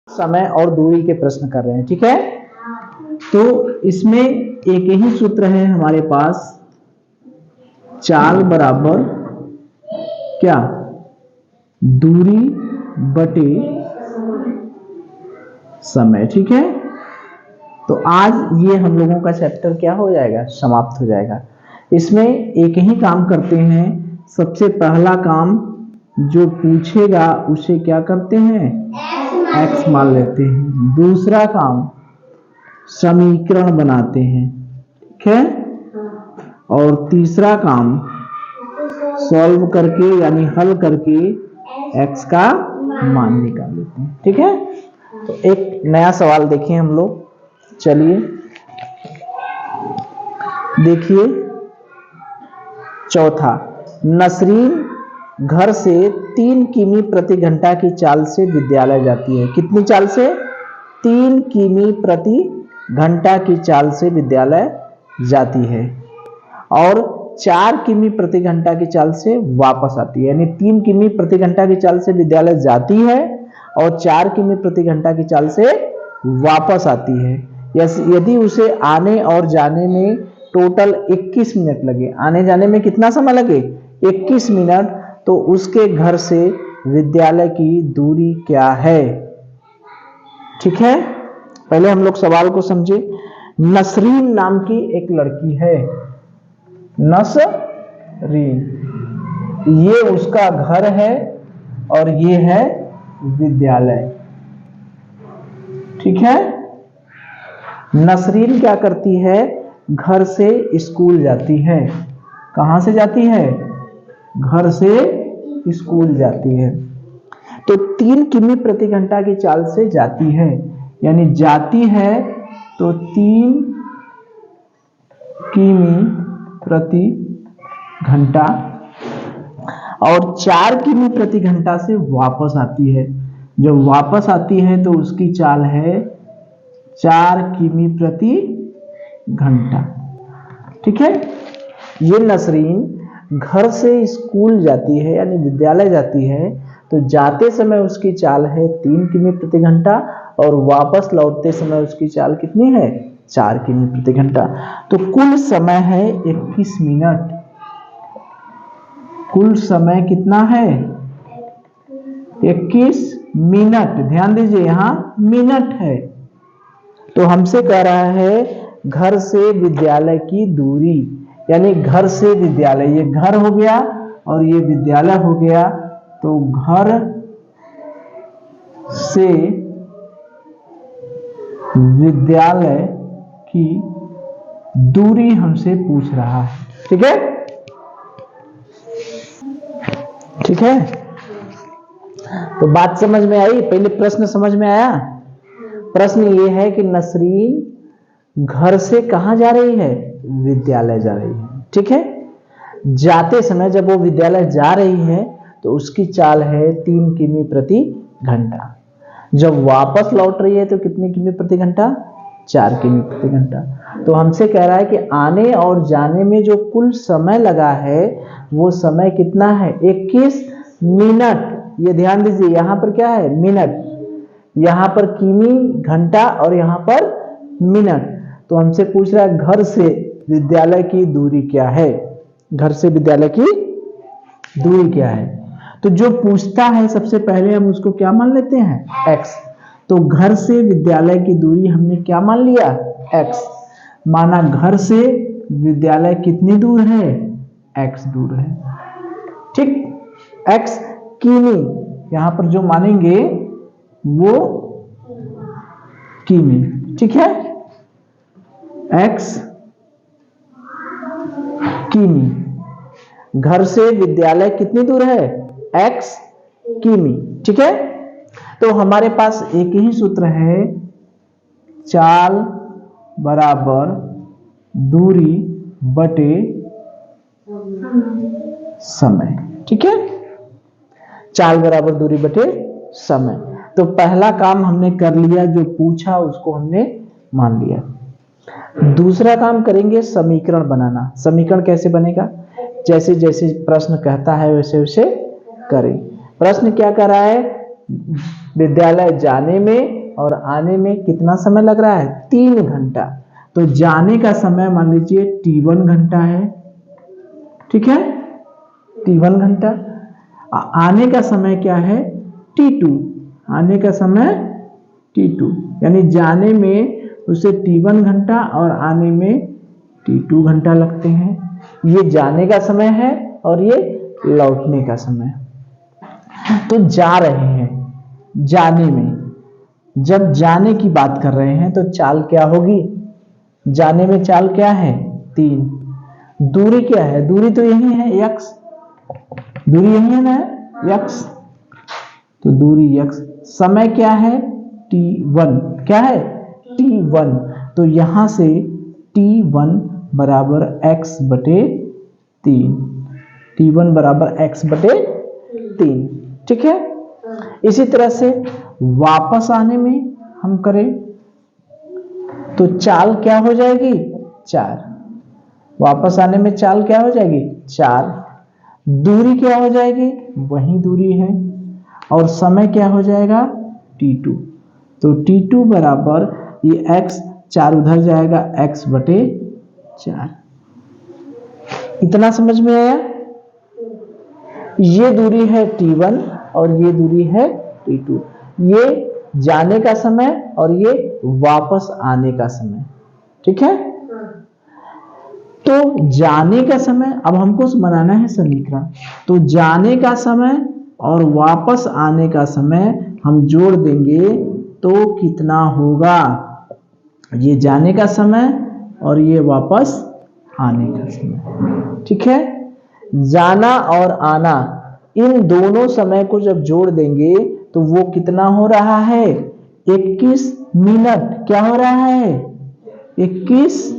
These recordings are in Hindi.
समय और दूरी के प्रश्न कर रहे हैं, ठीक है। तो इसमें एक ही सूत्र है हमारे पास, चाल बराबर क्या, दूरी बटे समय, ठीक है। तो आज ये हम लोगों का चैप्टर क्या हो जाएगा, समाप्त हो जाएगा। इसमें एक ही काम करते हैं। सबसे पहला काम जो पूछेगा उसे क्या करते हैं, एक्स मान लेते हैं। दूसरा काम समीकरण बनाते हैं, ठीक है। और तीसरा काम सॉल्व करके यानी हल करके एक्स का मान निकाल लेते हैं, ठीक है। तो एक नया सवाल देखिए हम लोग, चलिए देखिए। चौथा, नसरीन घर से 3 किमी प्रति घंटा की चाल से विद्यालय जाती है। कितनी चाल से, 3 किमी प्रति घंटा की चाल से विद्यालय जाती है और 4 किमी प्रति घंटा की चाल से वापस आती है। यानी 3 किमी प्रति घंटा की चाल से विद्यालय जाती है और 4 किमी प्रति घंटा की चाल से वापस आती है। यदि उसे आने और जाने में टोटल 21 मिनट लगे, आने जाने में कितना समय लगे, 21 मिनट, तो उसके घर से विद्यालय की दूरी क्या है, ठीक है। पहले हम लोग सवाल को समझे। नसरीन नाम की एक लड़की है, नसरीन, ये उसका घर है और ये है विद्यालय, ठीक है। नसरीन क्या करती है, घर से स्कूल जाती है। कहां से जाती है, घर से स्कूल जाती है। तो 3 किमी प्रति घंटा की चाल से जाती है, यानी जाती है तो 3 किमी प्रति घंटा और 4 किमी प्रति घंटा से वापस आती है। जब वापस आती है तो उसकी चाल है 4 किमी प्रति घंटा, ठीक है। ये नसरीन घर से स्कूल जाती है यानी विद्यालय जाती है, तो जाते समय उसकी चाल है 3 किमी प्रति घंटा और वापस लौटते समय उसकी चाल कितनी है, 4 किमी प्रति घंटा। तो कुल समय है 21 मिनट। कुल समय कितना है, 21 मिनट। ध्यान दीजिए यहां मिनट है। तो हमसे कह रहा है घर से विद्यालय की दूरी, यानी घर से विद्यालय, ये घर हो गया और ये विद्यालय हो गया, तो घर से विद्यालय की दूरी हमसे पूछ रहा है, ठीक है, ठीक है। तो बात समझ में आई, पहले प्रश्न समझ में आया। प्रश्न ये है कि नसरीन घर से कहां जा रही है, विद्यालय जा रही है, ठीक है। जाते समय जब वो विद्यालय जा रही है तो उसकी चाल है 3 किमी प्रति घंटा। जब वापस लौट रही है तो कितने किमी प्रति घंटा, 4 किमी प्रति घंटा। तो हमसे कह रहा है कि आने और जाने में जो कुल समय लगा है वो समय कितना है, 21 मिनट। ये ध्यान दीजिए यहां पर क्या है, मिनट, यहां पर किमी घंटा और यहां पर मिनट। तो हमसे पूछ रहा है घर से विद्यालय की दूरी क्या है, घर से विद्यालय की दूरी क्या है। तो जो पूछता है सबसे पहले हम उसको क्या मान लेते हैं, x। तो घर से विद्यालय की दूरी हमने क्या मान लिया, x माना। घर से विद्यालय कितनी दूर है, x दूर है, ठीक। x किमी, यहां पर जो मानेंगे वो किमी, ठीक है। x किमी, घर से विद्यालय कितनी दूर है, x किमी, ठीक है। तो हमारे पास एक ही सूत्र है, चाल बराबर दूरी बटे समय, ठीक है। चाल बराबर दूरी बटे समय। तो पहला काम हमने कर लिया, जो पूछा उसको हमने मान लिया। दूसरा काम करेंगे समीकरण बनाना। समीकरण कैसे बनेगा, जैसे जैसे प्रश्न कहता है वैसे वैसे करें। प्रश्न क्या कर रहा है, विद्यालय जाने में और आने में कितना समय लग रहा है? 3 घंटा। तो जाने का समय मान लीजिए T1 घंटा है, ठीक है, T1 घंटा। आने का समय क्या है? T2। आने का समय T2, यानी जाने में उसे T1 घंटा और आने में T2 घंटा लगते हैं। ये जाने का समय है और ये लौटने का समय। तो जा रहे हैं, जाने में जब जाने की बात कर रहे हैं तो चाल क्या होगी? जाने में चाल क्या है? 3। दूरी क्या है? दूरी तो यही है x, दूरी यही है ना, x। तो दूरी x। समय क्या है? T1। क्या है? T1। तो यहां से T1 बराबर x बटे 3। T1 बराबर x बटे 3, ठीक है। इसी तरह से वापस आने में हम करें तो चाल क्या हो जाएगी? 4। वापस आने में चाल क्या हो जाएगी? 4। दूरी क्या हो जाएगी? वही दूरी है। और समय क्या हो जाएगा? T2। तो T2 बराबर ये x, 4 उधर जाएगा, x बटे 4। इतना समझ में आया? ये दूरी है T1 और ये दूरी है T2। ये जाने का समय और ये वापस आने का समय, ठीक है। तो जाने का समय, अब हमको बनाना है समीकरण। तो जाने का समय और वापस आने का समय हम जोड़ देंगे तो कितना होगा? ये जाने का समय और ये वापस आने का समय, ठीक है। जाना और आना, इन दोनों समय को जब जोड़ देंगे तो वो कितना हो रहा है? 21 मिनट। क्या हो रहा है? 21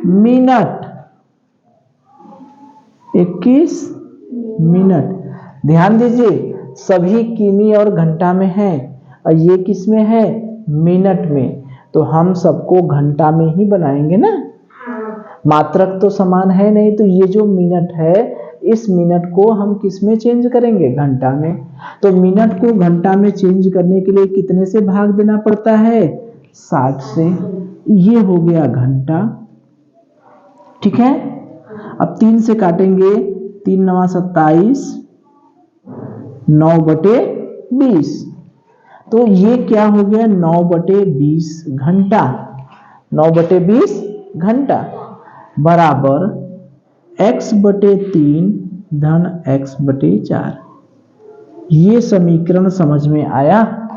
मिनट। 21 मिनट। ध्यान दीजिए, सभी किमी और घंटा में है और ये किस में है? मिनट में। तो हम सबको घंटा में ही बनाएंगे ना, मात्रक तो समान है नहीं। तो ये जो मिनट है, इस मिनट को हम किस में चेंज करेंगे? घंटा में। तो मिनट को घंटा में चेंज करने के लिए कितने से भाग देना पड़ता है? 60 से। ये हो गया घंटा, ठीक है। अब 3 से काटेंगे, 3 9 27, 9 बटे 20। तो ये क्या हो गया? 9 बटे 20 घंटा। 9 बटे 20 घंटा बराबर x बटे 3 धन x बटे 4। ये समीकरण समझ में आया?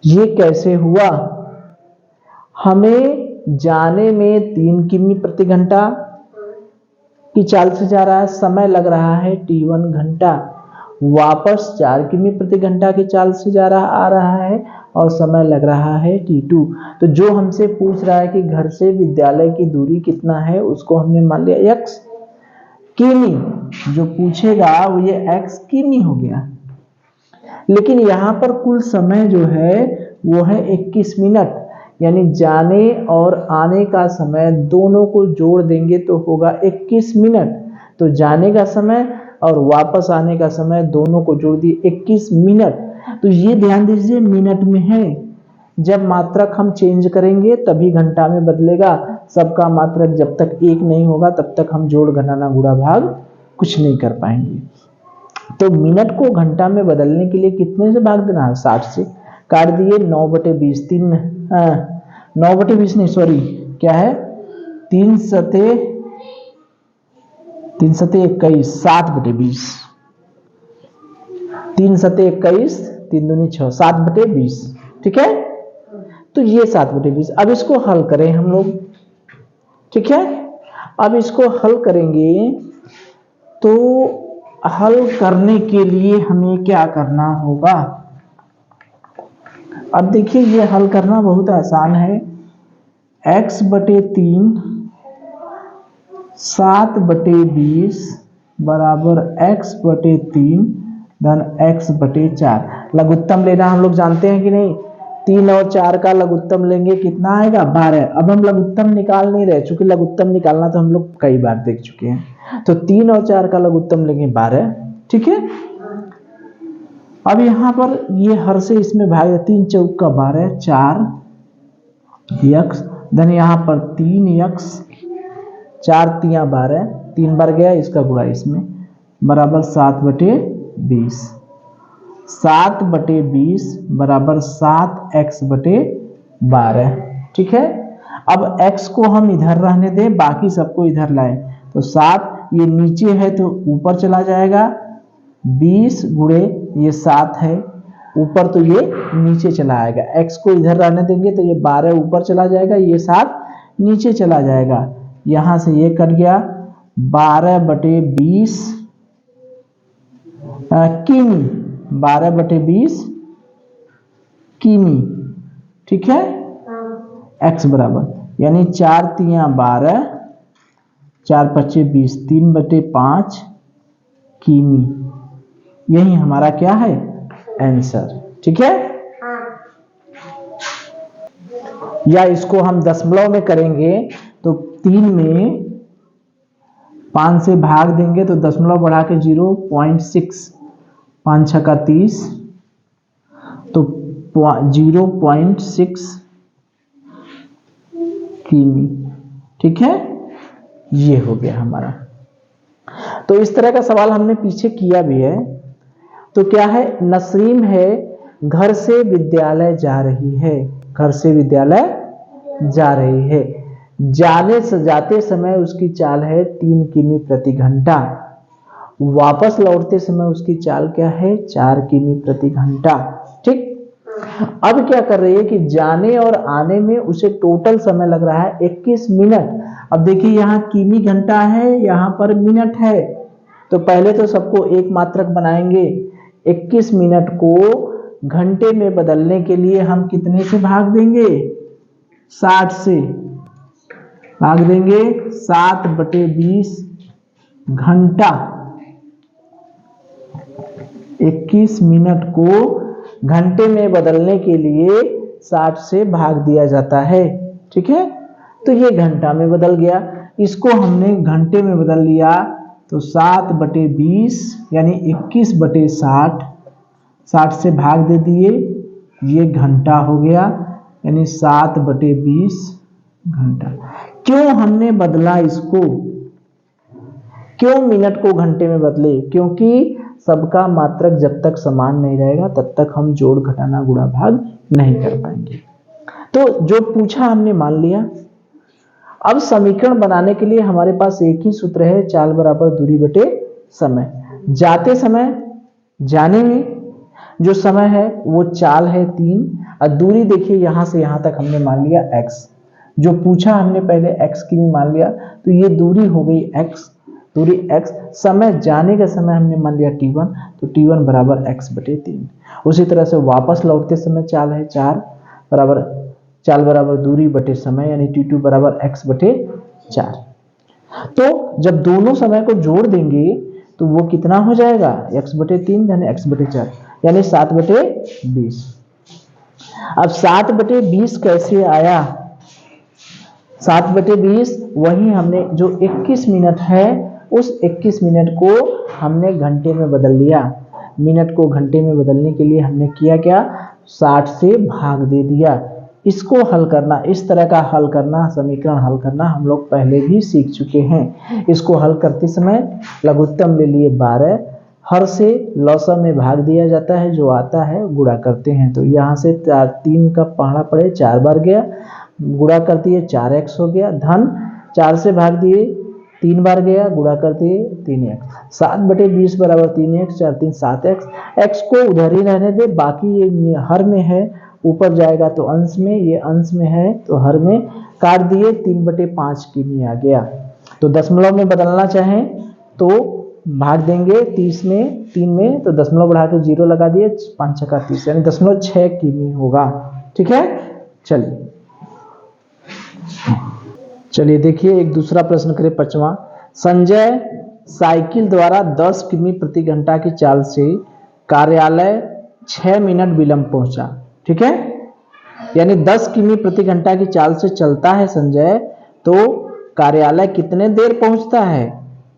ये कैसे हुआ? हमें जाने में 3 किमी प्रति घंटा की चाल से जा रहा है, समय लग रहा है T1 घंटा। वापस 4 किमी प्रति घंटा की चाल से आ रहा है और समय लग रहा है T2। तो जो हमसे पूछ रहा है कि घर से विद्यालय की दूरी कितना है, उसको हमने मान लिया x किमी। जो पूछेगा वो ये x किमी हो गया। लेकिन यहां पर कुल समय जो है वो है 21 मिनट, यानी जाने और आने का समय दोनों को जोड़ देंगे तो होगा 21 मिनट। तो जाने का समय और वापस आने का समय दोनों को जोड़ दिए 21 मिनट। तो ये ध्यान दीजिए मिनट में है। जब मात्रक हम चेंज करेंगे तभी घंटा में बदलेगा। सबका मात्रक जब तक एक नहीं होगा तब तक हम जोड़ घटाना गुणा भाग कुछ नहीं कर पाएंगे। तो मिनट को घंटा में बदलने के लिए कितने से भाग देना है? 60 से। काट दिए, 9 बटे 20, 9 बटे 20 नहीं, सॉरी, क्या है? 3 सते 21, 7 बटे 20। 3 सते 21, 3 दूनी 6, 7 बटे 20, ठीक है। तो ये 7 बटे 20। अब इसको हल करें हम लोग, ठीक है। अब इसको हल करेंगे तो हल करने के लिए हमें क्या करना होगा? अब देखिए, ये हल करना बहुत आसान है। x बटे 3 7 बटे 20 बराबर x बटे 3 धन x बटे 4। लघुत्तम लेना हम लोग जानते हैं कि नहीं? 3 और 4 का लघुत्तम लेंगे, कितना आएगा? 12। अब हम लघुत्तम निकाल नहीं रहे, चूंकि लघुत्तम निकालना तो हम लोग कई बार देख चुके हैं। तो 3 और 4 का लघुत्तम लेंगे 12, ठीक है। अब यहां पर ये हर से इसमें भाग 3 चौक का 12, 4 यक्स, धन यहां पर 3 यक्स, 4 तिया 12, 3 बार गया इसका गुणा इसमें, बराबर 7/20। 7/20 बराबर 7x/12। ठीक है, अब x को हम इधर रहने दें, बाकी सबको इधर लाएं। तो 7 ये नीचे है तो ऊपर चला जाएगा, 20 गुणे ये 7 है ऊपर तो ये नीचे चला आएगा। x को इधर रहने देंगे तो ये 12 ऊपर चला जाएगा, ये 7 नीचे चला जाएगा। यहां से ये कट गया, 12/20 किमी, 12/20 किमी। ठीक है, x बराबर यानी 4 तिया 12, 4 पच्चे 20, 3/5 किमी। यही हमारा क्या है आंसर। ठीक है, या इसको हम दशमलव में करेंगे तो 3 में 5 से भाग देंगे तो दशमलव बढ़ा के 0.6, 5 छक्का 30 तो 0.6 किमी। ठीक है, ये हो गया हमारा। तो इस तरह का सवाल हमने पीछे किया भी है। तो क्या है, नसरीन है घर से विद्यालय जा रही है, घर से विद्यालय जा रही है, जाने से जाते समय उसकी चाल है 3 किमी प्रति घंटा, वापस लौटते समय उसकी चाल क्या है 4 किमी प्रति घंटा। ठीक, अब क्या कर रही है कि जाने और आने में उसे टोटल समय लग रहा है 21 मिनट। अब देखिए यहाँ किमी घंटा है, यहाँ पर मिनट है, तो पहले तो सबको एक मात्रक बनाएंगे। 21 मिनट को घंटे में बदलने के लिए हम कितने से भाग देंगे, 60 से भाग देंगे, 7/20 घंटा। 21 मिनट को घंटे में बदलने के लिए 60 से भाग दिया जाता है। ठीक है, तो ये घंटा में बदल गया, इसको हमने घंटे में बदल लिया तो 7/20 यानी 21/60, 60 से भाग दे दिए, ये घंटा हो गया, यानी 7/20 घंटा। क्यों हमने बदला इसको, क्यों मिनट को घंटे में बदले, क्योंकि सबका मात्रक जब तक समान नहीं रहेगा तब तक हम जोड़ घटाना गुणा भाग नहीं कर पाएंगे। तो जो पूछा हमने मान लिया। अब समीकरण बनाने के लिए हमारे पास एक ही सूत्र है, चाल बराबर दूरी बटे समय। जाते समय, जाने में जो समय है वो चाल है 3, और दूरी देखिए यहां से यहां तक हमने मान लिया x, जो पूछा हमने पहले x की भी मान लिया, तो ये दूरी हो गई x, दूरी x। समय, जाने का समय हमने मान लिया t1, तो t1 बराबर x/3। उसी तरह से वापस लौटते समय चाल है 4 बराबर, चाल बराबर दूरी बटे समय, यानी t2 बराबर x/4। तो जब दोनों समय को जोड़ देंगे तो वो कितना हो जाएगा, x/3 यानी x/4, यानी 7/20। अब 7/20 कैसे आया, 7/20 वही हमने जो 21 मिनट है उस 21 मिनट को हमने घंटे में बदल लिया। मिनट को घंटे में बदलने के लिए हमने किया क्या, 60 से भाग दे दिया। इसको हल करना, इस तरह का हल करना, समीकरण हल करना हम लोग पहले भी सीख चुके हैं। इसको हल करते समय लघुत्तम ले लिए 12, हर से लौसम में भाग दिया जाता है, जो आता है गुणा करते हैं। तो यहाँ से 3 का पहाड़ा पड़े 4 बार गया, गुणा करती है 4x हो गया, धन 4 से भाग दिए 3 बार गया, गुणा करते हैं 3x। 7/20 बराबर 3x, 4 3 7x। x को उधर ही रहने दे, बाकी ये हर में है, ऊपर जाएगा तो अंश में, ये अंश में है तो हर में काट दिए, 3/5 किमी आ गया। तो दशमलव में बदलना चाहें तो भाग देंगे 30 में, 3 में, तो दशमलव बढ़ा के 0 लगा दिए, 5 छक्का 30 यानी 0.6 किमी होगा। ठीक है, चलिए देखिए एक दूसरा प्रश्न करें, 5वां। संजय साइकिल द्वारा 10 किमी प्रति घंटा की चाल से कार्यालय 6 मिनट विलंब पहुंचा। ठीक है, यानी 10 किमी प्रति घंटा की चाल से चलता है संजय, तो कार्यालय कितने देर पहुंचता है,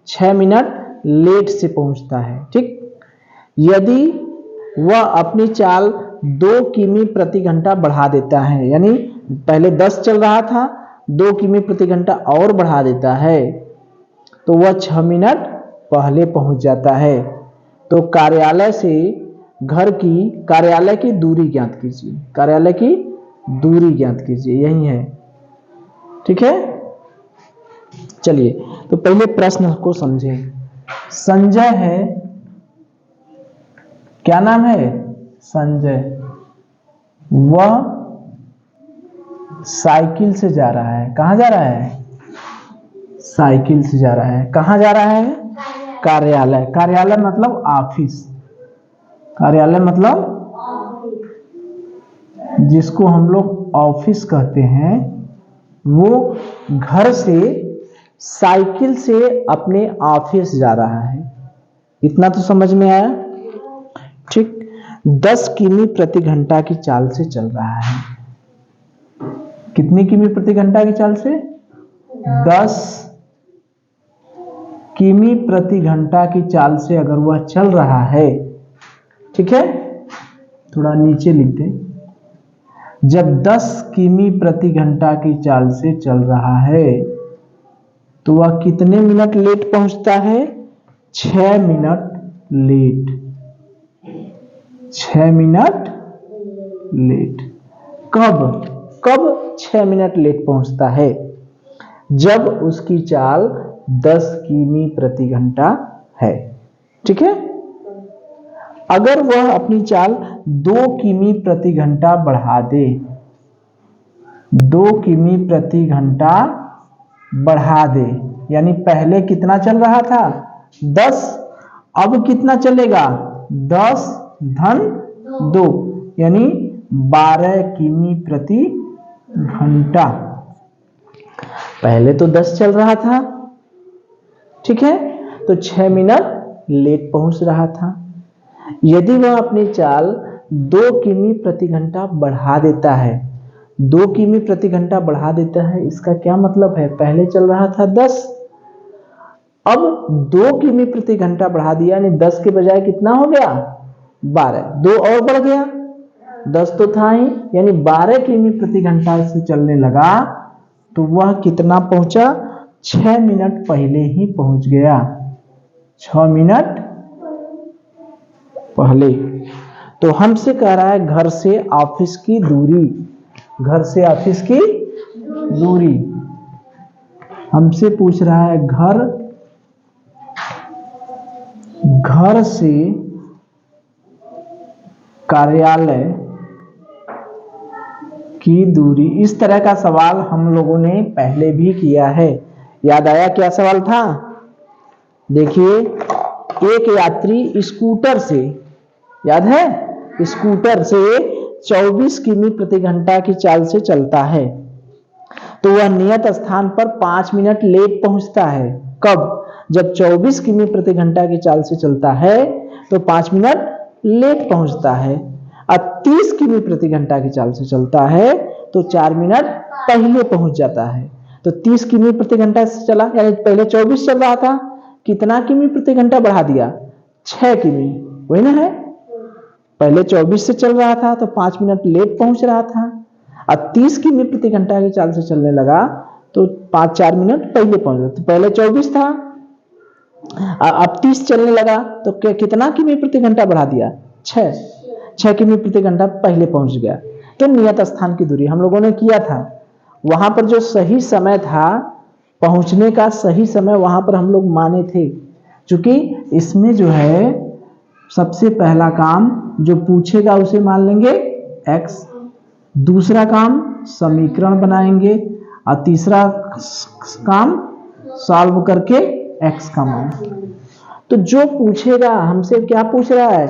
6 मिनट लेट से पहुंचता है। ठीक, यदि वह अपनी चाल 2 किमी प्रति घंटा बढ़ा देता है। यानी पहले 10 चल रहा था, 2 किमी प्रति घंटा और बढ़ा देता है तो वह 6 मिनट पहले पहुंच जाता है। तो कार्यालय से घर की कार्यालय की दूरी ज्ञात कीजिए। कार्यालय की दूरी ज्ञात कीजिए, यही है। ठीक है, चलिए तो पहले प्रश्न को समझे। संजय है, क्या नाम है? संजय। वह साइकिल से जा रहा है। कहां जा रहा है? साइकिल से जा रहा है। कहां जा रहा है? कार्यालय। कार्यालय मतलब ऑफिस। कार्यालय मतलब जिसको हम लोग ऑफिस कहते हैं, वो घर से साइकिल से अपने ऑफिस जा रहा है। इतना तो समझ में आया? ठीक। 10 किमी प्रति घंटा की चाल से चल रहा है। कितनी किमी प्रति घंटा की चाल से? 10 किमी प्रति घंटा की चाल से अगर वह चल रहा है, ठीक है, थोड़ा नीचे लिख दे। जब 10 किमी प्रति घंटा की चाल से चल रहा है तो वह कितने मिनट लेट पहुंचता है? 6 मिनट लेट। 6 minute late. कब? कब 6 मिनट लेट पहुंचता है? जब उसकी चाल 10 किमी प्रति घंटा है। ठीक है। अगर वह अपनी चाल 2 किमी प्रति घंटा बढ़ा दे, 2 किमी प्रति घंटा बढ़ा दे, यानी पहले कितना चल रहा था? 10, अब कितना चलेगा? 10 धन 2 यानी 12 किमी प्रति घंटा। पहले तो 10 चल रहा था, ठीक है, तो 6 मिनट लेट पहुंच रहा था। यदि वह अपनी चाल 2 किमी प्रति घंटा बढ़ा देता है, 2 किमी प्रति घंटा बढ़ा देता है, इसका क्या मतलब है? पहले चल रहा था 10, अब 2 किमी प्रति घंटा बढ़ा दिया, यानी 10 के बजाय कितना हो गया? 12। 2 और बढ़ गया, 10 तो था ही, यानी 12 किमी प्रति घंटा से चलने लगा तो वह कितना पहुंचा? 6 मिनट पहले ही पहुंच गया। 6 मिनट पहले। तो हमसे कह रहा है घर से ऑफिस की दूरी। घर से ऑफिस की दूरी हमसे पूछ रहा है। घर से कार्यालय की दूरी। इस तरह का सवाल हम लोगों ने पहले भी किया है। याद आया क्या सवाल था? देखिए, एक यात्री स्कूटर से, याद है, स्कूटर से 24 किमी प्रति घंटा की चाल से चलता है तो वह नियत स्थान पर 5 मिनट लेट पहुंचता है। कब? जब 24 किमी प्रति घंटा की चाल से चलता है तो 5 मिनट लेट पहुंचता है। और 30 किमी प्रति घंटा की चाल से चलता है तो 4 मिनट पहले पहुंच जाता है। तो 30 किमी प्रति घंटा से चला, यानी पहले 24 चल रहा था, कितना किमी प्रति घंटा बढ़ा दिया? 6 किमी, वही ना है। पहले 24 से चल रहा था तो 5 मिनट लेट पहुंच रहा था, और 30 किमी प्रति घंटा की चाल से चलने लगा तो 5-4 मिनट पहले पहुंचा। तो पहले 24 था, अब 30 चलने लगा तो कितना किमी प्रति घंटा बढ़ा दिया? 6 किमी प्रति घंटा पहले पहुंच गया। तो नियत स्थान की दूरी हम लोगों ने किया था। वहां पर जो सही समय था पहुंचने का, सही समय वहां पर हम लोग माने थे, क्योंकि इसमें जो है सबसे पहला काम जो पूछेगा उसे मान लेंगे x, दूसरा काम समीकरण बनाएंगे, और तीसरा काम सॉल्व करके x का मान। तो जो पूछेगा हमसे, क्या पूछ रहा है?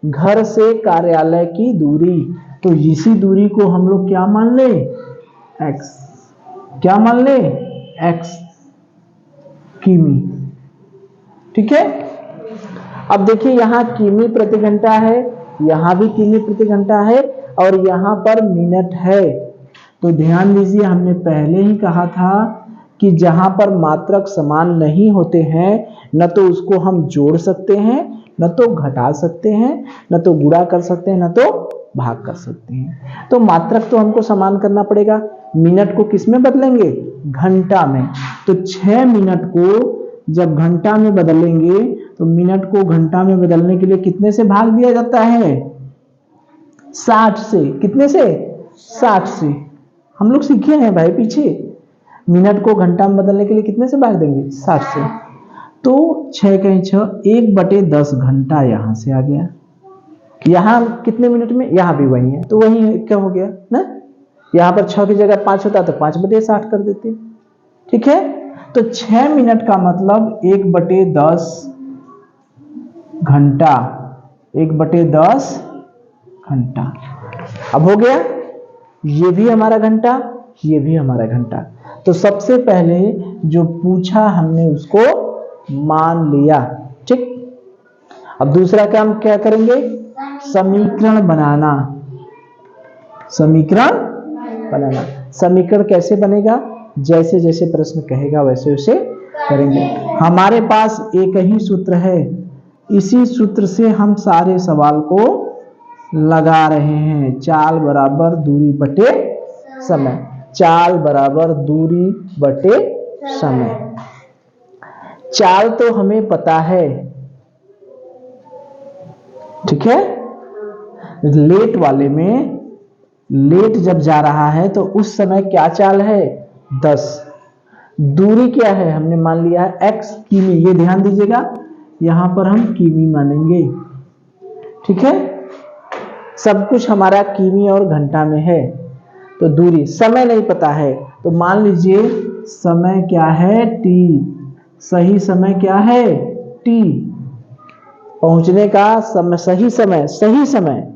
घर से कार्यालय की दूरी। तो इसी दूरी को हम लोग क्या मान ले? x। क्या मान ले? x किमी। ठीक है। अब देखिए, यहां किमी प्रति घंटा है, यहां भी किमी प्रति घंटा है, और यहां पर मिनट है। तो ध्यान दीजिए, हमने पहले ही कहा था कि जहां पर मात्रक समान नहीं होते हैं न तो उसको हम जोड़ सकते हैं न तो घटा सकते हैं, न तो गुणा कर सकते हैं, न तो भाग कर सकते हैं। तो मात्रक तो हमको समान करना पड़ेगा। मिनट को किस में बदलेंगे? घंटा में। तो 6 मिनट को जब घंटा में बदलेंगे तो मिनट को घंटा में बदलने के लिए कितने से भाग दिया जाता है? 60 से। कितने से? 60 से। हम लोग सीखे हैं भाई पीछे। मिनट को घंटा में बदलने के लिए कितने से भाग देंगे? 60 से। तो 6 कहीं 6, 1/10 घंटा यहां से आ गया। यहां कितने मिनट में? यहां भी वही है, तो वही क्या हो गया ना। यहां पर 6 की जगह 5 होता तो 5/60 कर देते। ठीक है, तो 6 मिनट का मतलब 1/10 घंटा। 1/10 घंटा। अब हो गया, ये भी हमारा घंटा, ये भी हमारा घंटा। तो सबसे पहले जो पूछा हमने उसको मान लिया। ठीक, अब दूसरा काम क्या करेंगे? समीकरण बनाना। समीकरण बनाना। समीकरण कैसे बनेगा? जैसे जैसे प्रश्न कहेगा वैसे वैसे करेंगे। हमारे पास एक ही सूत्र है, इसी सूत्र से हम सारे सवाल को लगा रहे हैं। चाल बराबर दूरी बटे समय। चाल बराबर दूरी बटे समय। चाल तो हमें पता है, ठीक है। लेट वाले में, लेट जब जा रहा है तो उस समय क्या चाल है? 10। दूरी क्या है? हमने मान लिया है x किमी। ये ध्यान दीजिएगा, यहां पर हम किमी मानेंगे। ठीक है, सब कुछ हमारा किमी और घंटा में है। तो दूरी, समय नहीं पता है तो मान लीजिए समय क्या है? t। सही समय क्या है? t। पहुंचने का समय, सही समय, सही समय।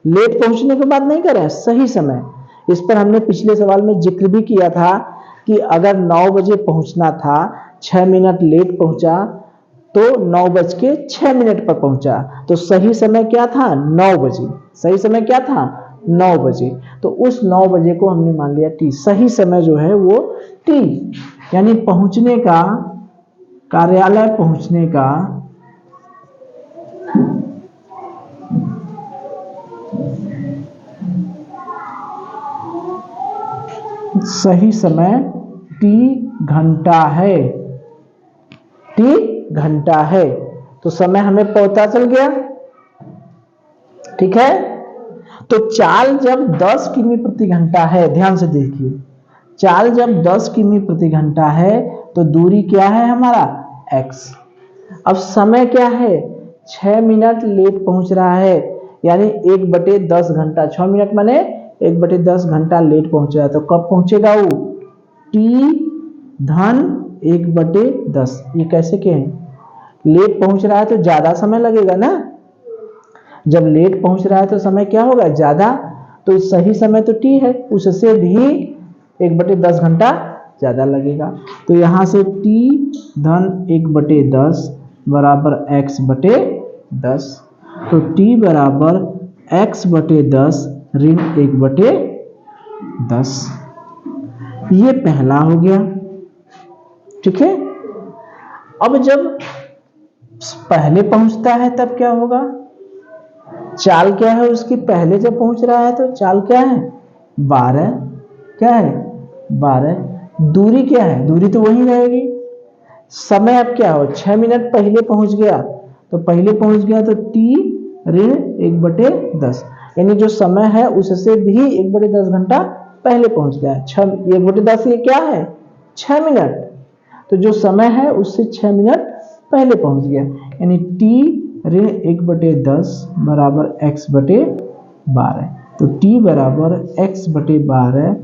लेट पहुंचने की बात नहीं कर रहे हैं, सही समय। इस पर हमने पिछले सवाल में जिक्र भी किया था कि अगर 9 बजे पहुंचना था, 6 मिनट लेट पहुंचा तो 9:06 पर पहुंचा, तो सही समय क्या था? 9 बजे। सही समय क्या था? 9 बजे। तो उस 9 बजे को हमने मान लिया टी। सही समय जो है वो टी, यानी पहुंचने का, कार्यालय पहुंचने का सही समय t घंटा है। t घंटा है। तो समय हमें पता चल गया। ठीक है, तो चाल जब 10 किमी प्रति घंटा है, ध्यान से देखिए, चाल जब 10 किमी प्रति घंटा है तो दूरी क्या है हमारा? x। अब समय क्या है? 6 मिनट लेट पहुंच रहा है, यानी 1/10 घंटा। 6 मिनट माने 1/10 घंटा लेट पहुंच रहा है। तो कब पहुंचेगा वो? t धन 1/10। ये कैसे के हैं? लेट पहुंच रहा है तो ज्यादा समय लगेगा ना। जब लेट पहुंच रहा है तो समय क्या होगा? ज्यादा। तो सही समय तो t है, उससे भी 1/10 घंटा ज्यादा लगेगा। तो यहां से t धन 1/10 बराबर x/10। तो t बराबर x/10 ऋण 1/10। ये पहला हो गया। ठीक है, अब जब पहले पहुंचता है तब क्या होगा? चाल क्या है उसकी? पहले जब पहुंच रहा है तो चाल क्या है? 12। क्या है? 12। दूरी क्या है? दूरी तो वही रहेगी। समय अब क्या हो? 6 मिनट पहले पहुंच गया, तो पहले पहुंच गया तो t ऋण 1/10, यानी जो समय है उससे भी 1/10 घंटा पहले पहुंच गया। 1/10 ये क्या है? 6 मिनट। तो जो समय है उससे 6 मिनट पहले पहुंच गया, यानी t ऋण 1/10 बराबर x/12। तो t बराबर x/12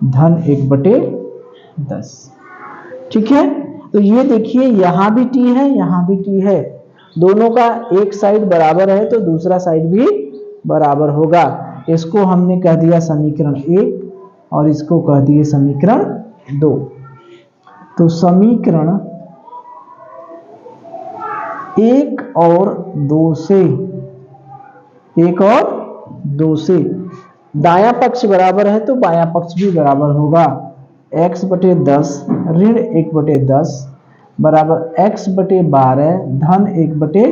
धन 1/10। ठीक है, तो ये देखिए यहां भी t है, यहां भी t है। दोनों का एक साइड बराबर है तो दूसरा साइड भी बराबर होगा। इसको हमने कह दिया समीकरण 1 और इसको कह दिए समीकरण 2। तो समीकरण 1 और 2 से, 1 और 2 से दायां पक्ष बराबर है तो बायां पक्ष भी बराबर होगा। x/10 ऋण 1/10 बराबर x/12 धन 1/10।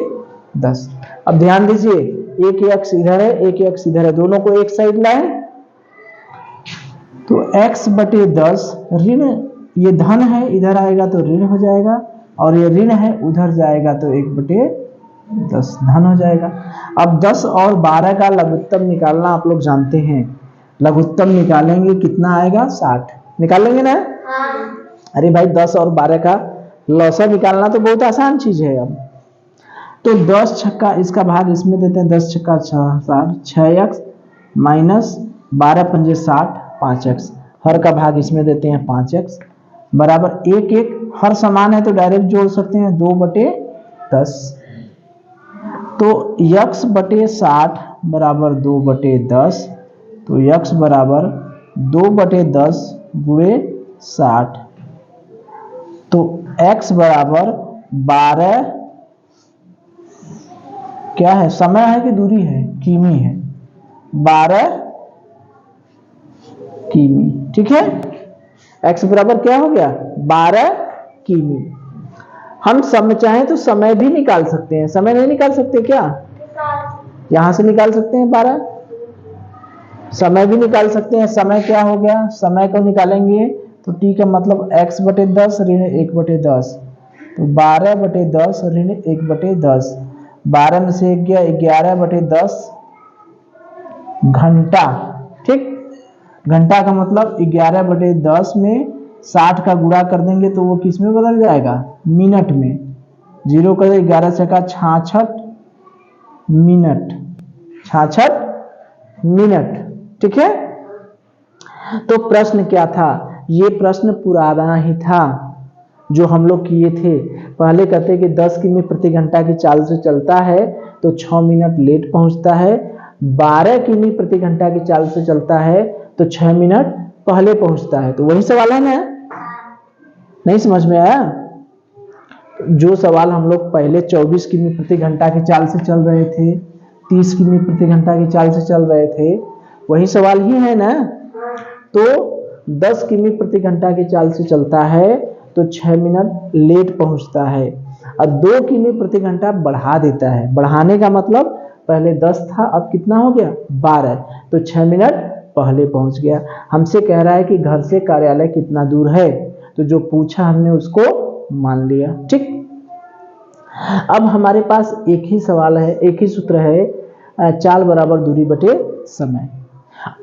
10। अब ध्यान दीजिए, एक x इधर है, एक x इधर है, दोनों को एक साइड लाए तो x बटे 10 ऋण, ये धन है इधर आएगा तो ऋण हो जाएगा, और ये ऋण है उधर जाएगा तो 1/10 धन हो जाएगा। अब 10 और 12 का लघुत्तम निकालना आप लोग जानते हैं, लघुत्तम निकालेंगे कितना आएगा 60, निकाल लेंगे ना? अरे भाई 10 और 12 का लौसा निकालना तो बहुत आसान चीज है। अब तो 10 छक्का इसका भाग इसमें देते हैं, 10 छक्का 60, 6x माइनस 12 पंजे 60, 5x, हर का भाग इसमें देते हैं 5x बराबर 1 हर समान है तो डायरेक्ट जोड़ सकते हैं 2/10। तो x बटे 60 बराबर 2/10, तो x बराबर 2/10 गुणे 60, तो x बराबर 12, क्या है समय है कि दूरी है, किमी है, 12 किमी, ठीक है। x बराबर क्या हो गया 12 किमी। हम समय चाहें तो समय भी निकाल सकते हैं, समय नहीं निकाल सकते क्या? यहां से निकाल सकते हैं 12, समय भी निकाल सकते हैं। समय क्या हो गया, समय को निकालेंगे तो t का मतलब x बटे 10 ऋण 1/10, तो 12/10 ऋण 1/10, 12 में से 1 गया 11/10 घंटा, ठीक। घंटा का मतलब 11/10 में 60 का गुणा कर देंगे तो वो किस में बदल जाएगा, मिनट में। 0 कर 11 छक्का 66 मिनट, 66 मिनट, ठीक है। तो प्रश्न क्या था, ये प्रश्न पुराना ही था जो हम लोग किए थे। पहले कहते कि 10 किमी प्रति घंटा की चाल से चलता है तो 6 मिनट लेट पहुंचता है, 12 किमी प्रति घंटा की चाल से चलता है तो 6 मिनट पहले पहुंचता है। तो वही सवाल है ना, नहीं समझ में आया? जो सवाल हम लोग पहले 24 किमी प्रति घंटा की चाल से चल रहे थे, 30 किमी प्रति घंटा की चाल से चल रहे थे, वही सवाल ही है ना। तो 10 किमी प्रति घंटा की चाल से चलता है तो 6 मिनट लेट पहुंचता है, और 2 किमी प्रति घंटा बढ़ा देता है। बढ़ाने का मतलब पहले 10 था अब कितना हो गया 12, तो 6 मिनट पहले पहुंच गया। हमसे कह रहा है कि घर से कार्यालय कितना दूर है, तो जो पूछा हमने उसको मान लिया, ठीक। अब हमारे पास एक ही सवाल है, एक ही सूत्र है, चाल बराबर दूरी बटे समय।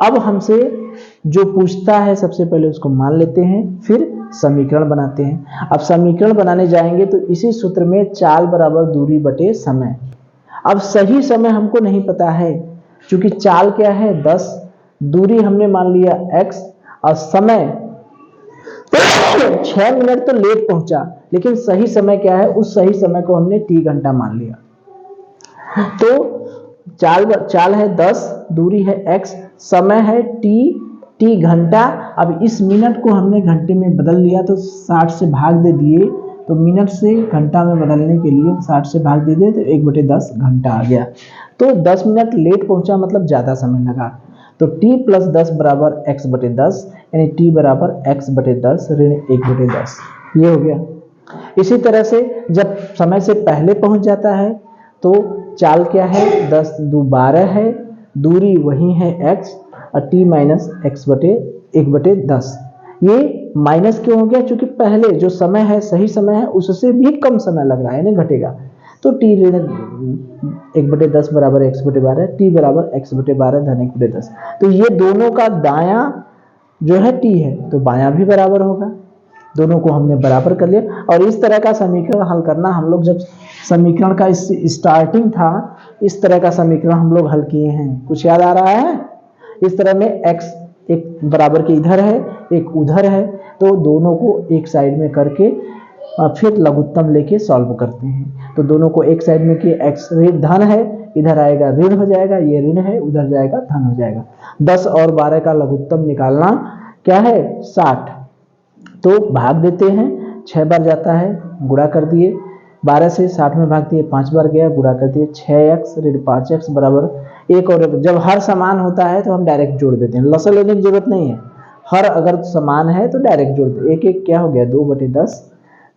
अब हमसे जो पूछता है सबसे पहले उसको मान लेते हैं, फिर समीकरण बनाते हैं। अब समीकरण बनाने जाएंगे तो इसी सूत्र में चाल बराबर दूरी बटे समय। अब सही समय हमको नहीं पता है, क्योंकि चाल क्या है 10, दूरी हमने मान लिया x, और समय 6 मिनट तो लेट पहुंचा, लेकिन सही समय क्या है, उस सही समय को हमने t घंटा मान लिया। तो चाल है 10, दूरी है x, समय है t घंटा। अब इस मिनट को हमने घंटे में बदल लिया तो 60 से भाग दे दिए, तो मिनट से घंटा में बदलने के लिए 60 से भाग दे दिए तो 1/10 घंटा आ गया। तो 10 मिनट लेट पहुंचा मतलब ज्यादा समय लगा, तो t + 10 बराबर x/10, यानी t बराबर x/10 ऋण 1/10, ये हो गया। इसी तरह से जब समय से पहले पहुंच जाता है तो चाल क्या है 10 2 12 है, दूरी वही है x, और t माइनस x/1/10। ये माइनस क्यों हो गया, क्योंकि पहले जो समय है सही समय है उससे भी कम समय लग रहा है, यानी घटेगा। तो t ऋण 1/10 बराबर x/12, t बराबर x/12 धन 1/10। तो ये दोनों का दायां जो है t है तो बायां भी बराबर होगा, दोनों को हमने बराबर कर लिया। और इस तरह का समीकरण हल करना, हम लोग जब समीकरण का स्टार्टिंग था इस तरह का समीकरण हम लोग हल किए हैं, कुछ याद आ रहा है? इस तरह में x एक बराबर के इधर है एक उधर है, तो दोनों को एक साइड में करके फिर लघुत्तम लेके सॉल्व करते हैं। तो दोनों को एक साइड में किए, x धन है इधर आएगा ऋण हो जाएगा, ये ऋण है उधर जाएगा धन हो जाएगा। 10 और 12 का लघुत्तम निकालना क्या है 60, तो भाग देते हैं, 6 बार जाता है गुणा कर दिए, 12 से 60 में भाग दिए 5 बार गया गुणा कर दिए, 6x ऋण 5x बराबर 1 और 1। जब हर समान होता है तो हम डायरेक्ट जोड़ देते हैं, लसा लेने की जरूरत नहीं है, हर अगर समान है तो डायरेक्ट जोड़ देते। 1 क्या हो गया 2/10,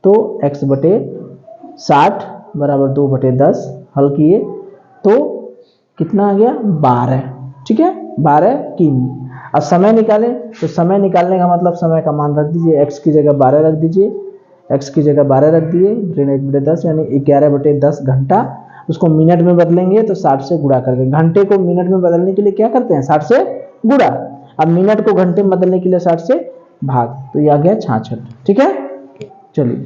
तो x/60 बराबर 2/10, हल किए तो कितना आ गया 12। ठीक है, 12 किमी। अब समय निकालें तो समय निकालने का मतलब समय का मान रख दीजिए, x की जगह 12 रख दीजिए, x की जगह 12 रख दिए, ऋण 1/10 यानी 11/10 घंटा। उसको मिनट में बदलेंगे तो 60 से गुणा कर देंगे। घंटे को मिनट में बदलने के लिए क्या करते हैं, 60 से गुणा। अब मिनट को घंटे में बदलने के लिए 60 से भाग, तो ये आ गया 66। ठीक है, चलिए